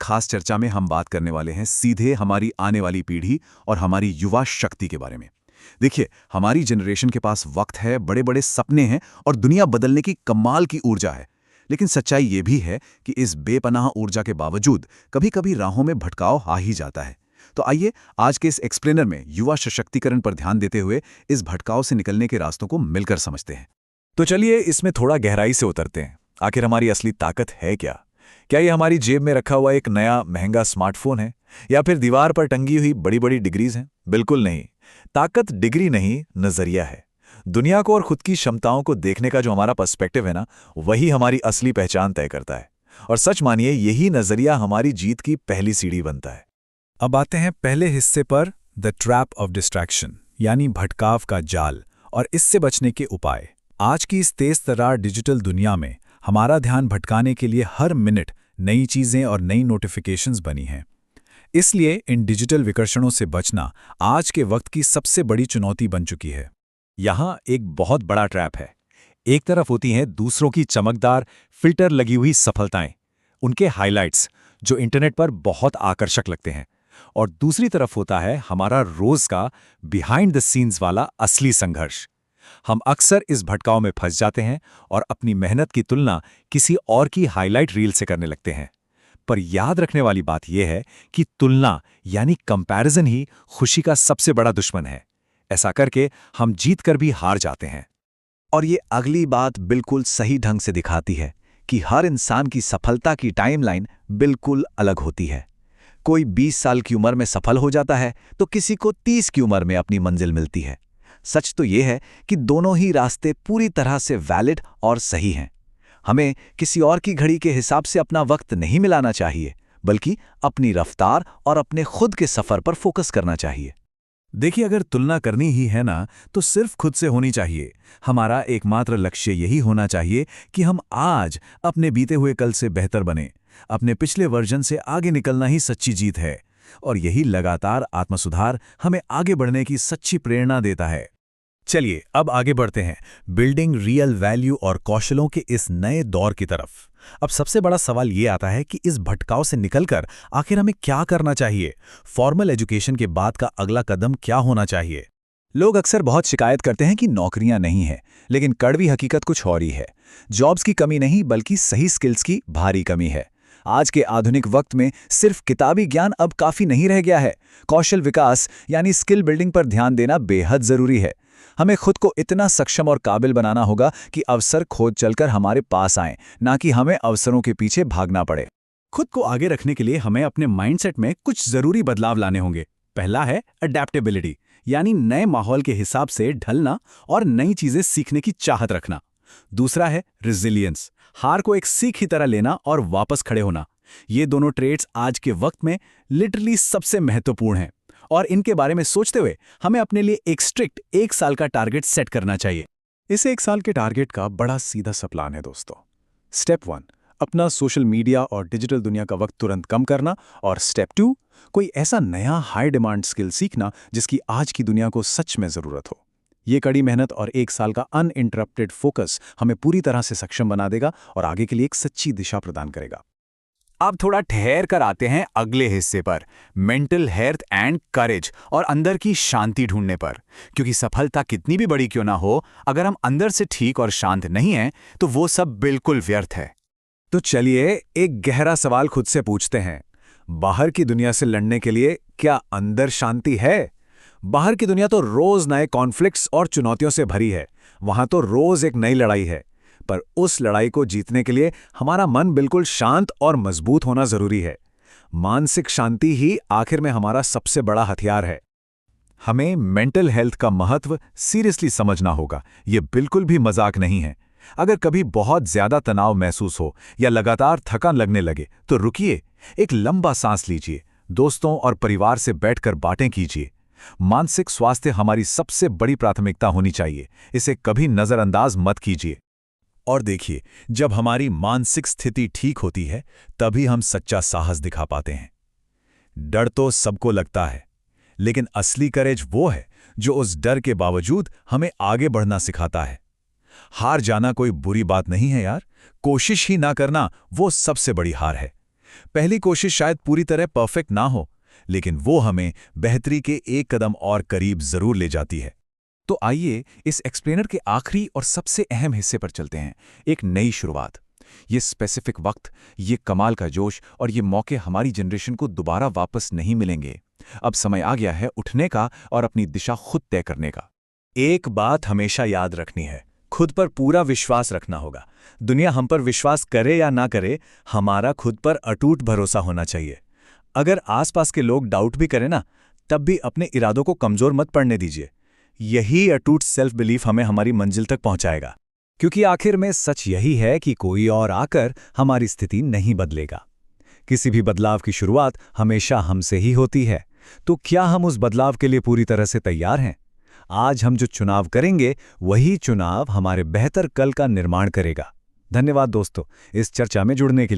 खास चर्चा में हम बात करने वाले हैं सीधे हमारी आने वाली पीढ़ी और हमारी युवा शक्ति के बारे में। देखिए, हमारी जनरेशन के पास वक्त है, बड़े बड़े सपने हैं और दुनिया बदलने की कमाल की ऊर्जा है। लेकिन सच्चाई ये भी है कि इस बेपनाह ऊर्जा के बावजूद कभी-कभी राहों में भटकाव आ ही जाता है। तो आइए आज के इस एक्सप्लेनर में युवा सशक्तिकरण पर ध्यान देते हुए इस भटकाव से निकलने के रास्तों को मिलकर समझते हैं। तो चलिए इसमें थोड़ा गहराई से उतरते हैं। आखिर हमारी असली ताकत है क्या? क्या ये हमारी जेब में रखा हुआ एक नया महंगा स्मार्टफोन है, या फिर दीवार पर टंगी हुई बड़ी बड़ी डिग्रीज हैं? बिल्कुल नहीं। ताकत डिग्री नहीं, नजरिया है। दुनिया को और खुद की क्षमताओं को देखने का जो हमारा पर्सपेक्टिव है ना, वही हमारी असली पहचान तय करता है। और सच मानिए, यही नजरिया हमारी जीत की पहली सीढ़ी बनता है। अब आते हैं पहले हिस्से पर, द ट्रैप ऑफ डिस्ट्रैक्शन, यानी भटकाव का जाल और इससे बचने के उपाय। आज की इस तेज तर्रार डिजिटल दुनिया में हमारा ध्यान भटकाने के लिए हर मिनट नई चीजें और नई नोटिफिकेशंस बनी हैं। इसलिए इन डिजिटल विकर्षणों से बचना आज के वक्त की सबसे बड़ी चुनौती बन चुकी है। यहाँ एक बहुत बड़ा ट्रैप है। एक तरफ होती हैं दूसरों की चमकदार फिल्टर लगी हुई सफलताएं, उनके हाइलाइट्स जो इंटरनेट पर बहुत आकर्षक लगते हैं, और दूसरी तरफ होता है हमारा रोज का बिहाइंड द सीन्स वाला असली संघर्ष। हम अक्सर इस भटकाव में फंस जाते हैं और अपनी मेहनत की तुलना किसी और की हाइलाइट रील से करने लगते हैं। पर याद रखने वाली बात यह है कि तुलना यानी कंपैरिजन ही खुशी का सबसे बड़ा दुश्मन है। ऐसा करके हम जीत कर भी हार जाते हैं। और ये अगली बात बिल्कुल सही ढंग से दिखाती है कि हर इंसान की सफलता की टाइमलाइन बिल्कुल अलग होती है। कोई 20 साल की उम्र में सफल हो जाता है तो किसी को 30 की उम्र में अपनी मंजिल मिलती है। सच तो ये है कि दोनों ही रास्ते पूरी तरह से वैलिड और सही हैं। हमें किसी और की घड़ी के हिसाब से अपना वक्त नहीं मिलाना चाहिए, बल्कि अपनी रफ्तार और अपने खुद के सफर पर फोकस करना चाहिए। देखिए, अगर तुलना करनी ही है ना, तो सिर्फ खुद से होनी चाहिए। हमारा एकमात्र लक्ष्य यही होना चाहिए कि हम आज अपने बीते हुए कल से बेहतर बने। अपने पिछले वर्जन से आगे निकलना ही सच्ची जीत है, और यही लगातार आत्मसुधार हमें आगे बढ़ने की सच्ची प्रेरणा देता है। चलिए अब आगे बढ़ते हैं बिल्डिंग रियल वैल्यू और कौशलों के इस नए दौर की तरफ। अब सबसे बड़ा सवाल ये आता है कि इस भटकाव से निकलकर आखिर हमें क्या करना चाहिए? फॉर्मल एजुकेशन के बाद का अगला कदम क्या होना चाहिए? लोग अक्सर बहुत शिकायत करते हैं कि नौकरियां नहीं हैं, लेकिन कड़वी हकीकत कुछ और ही है। जॉब्स की कमी नहीं, बल्कि सही स्किल्स की भारी कमी है। आज के आधुनिक वक्त में सिर्फ किताबी ज्ञान अब काफी नहीं रह गया है। कौशल विकास यानी स्किल बिल्डिंग पर ध्यान देना बेहद जरूरी है। हमें खुद को इतना सक्षम और काबिल बनाना होगा कि अवसर खोज चलकर हमारे पास आएं, ना कि हमें अवसरों के पीछे भागना पड़े। खुद को आगे रखने के लिए हमें अपने माइंडसेट में कुछ जरूरी बदलाव लाने होंगे। पहला है अडेप्टेबिलिटी, यानी नए माहौल के हिसाब से ढलना और नई चीजें सीखने की चाहत रखना। दूसरा है रेजिलियंस, हार को एक सीख की तरह लेना और वापस खड़े होना। ये दोनों ट्रेड्स आज के वक्त में लिटरली सबसे महत्वपूर्ण हैं, और इनके बारे में सोचते हुए हमें अपने लिए एक स्ट्रिक्ट 1 साल का टारगेट सेट करना चाहिए। इस 1 साल के टारगेट का बड़ा सीधा सा प्लान है दोस्तों। स्टेप 1, अपना सोशल मीडिया और डिजिटल दुनिया का वक्त तुरंत कम करना। और स्टेप 2, कोई ऐसा नया हाई डिमांड स्किल सीखना जिसकी आज की दुनिया को सच में जरूरत हो। ये कड़ी मेहनत और 1 साल का अनइंटरप्टेड फोकस हमें पूरी तरह से सक्षम बना देगा और आगे के लिए एक सच्ची दिशा प्रदान करेगा। अब थोड़ा ठहर कर आते हैं अगले हिस्से पर, मेंटल हेल्थ एंड करेज और अंदर की शांति ढूंढने पर। क्योंकि सफलता कितनी भी बड़ी क्यों ना हो, अगर हम अंदर से ठीक और शांत नहीं हैं तो वो सब बिल्कुल व्यर्थ है। तो चलिए एक गहरा सवाल खुद से पूछते हैं, बाहर की दुनिया से लड़ने के लिए क्या अंदर शांति है? बाहर की दुनिया तो रोज नए कॉन्फ्लिक्ट्स और चुनौतियों से भरी है। वहां तो रोज एक नई लड़ाई है। पर उस लड़ाई को जीतने के लिए हमारा मन बिल्कुल शांत और मजबूत होना जरूरी है। मानसिक शांति ही आखिर में हमारा सबसे बड़ा हथियार है। हमें मेंटल हेल्थ का महत्व सीरियसली समझना होगा। ये बिल्कुल भी मजाक नहीं है। अगर कभी बहुत ज्यादा तनाव महसूस हो या लगातार थकान लगने लगे तो रुकिए, एक लंबा सांस लीजिए, दोस्तों और परिवार से बैठकर बातें कीजिए। मानसिक स्वास्थ्य हमारी सबसे बड़ी प्राथमिकता होनी चाहिए, इसे कभी नजरअंदाज मत कीजिए। और देखिए, जब हमारी मानसिक स्थिति ठीक होती है तभी हम सच्चा साहस दिखा पाते हैं। डर तो सबको लगता है, लेकिन असली करेज वो है जो उस डर के बावजूद हमें आगे बढ़ना सिखाता है। हार जाना कोई बुरी बात नहीं है यार, कोशिश ही ना करना वो सबसे बड़ी हार है। पहली कोशिश शायद पूरी तरह परफेक्ट ना हो, लेकिन वो हमें बेहतरी के एक कदम और करीब जरूर ले जाती है। तो आइए इस एक्सप्लेनर के आखिरी और सबसे अहम हिस्से पर चलते हैं, एक नई शुरुआत। ये स्पेसिफिक वक्त, ये कमाल का जोश और ये मौके हमारी जनरेशन को दोबारा वापस नहीं मिलेंगे। अब समय आ गया है उठने का और अपनी दिशा खुद तय करने का। एक बात हमेशा याद रखनी है, खुद पर पूरा विश्वास रखना होगा। दुनिया हम पर विश्वास करे या ना करे, हमारा खुद पर अटूट भरोसा होना चाहिए। अगर आसपास के लोग डाउट भी करें ना, तब भी अपने इरादों को कमजोर मत पड़ने दीजिए। यही अटूट सेल्फ बिलीफ हमें हमारी मंजिल तक पहुंचाएगा। क्योंकि आखिर में सच यही है कि कोई और आकर हमारी स्थिति नहीं बदलेगा। किसी भी बदलाव की शुरुआत हमेशा हमसे ही होती है। तो क्या हम उस बदलाव के लिए पूरी तरह से तैयार हैं? आज हम जो चुनाव करेंगे, वही चुनाव हमारे बेहतर कल का निर्माण करेगा। धन्यवाद दोस्तों, इस चर्चा में जुड़ने के लिए।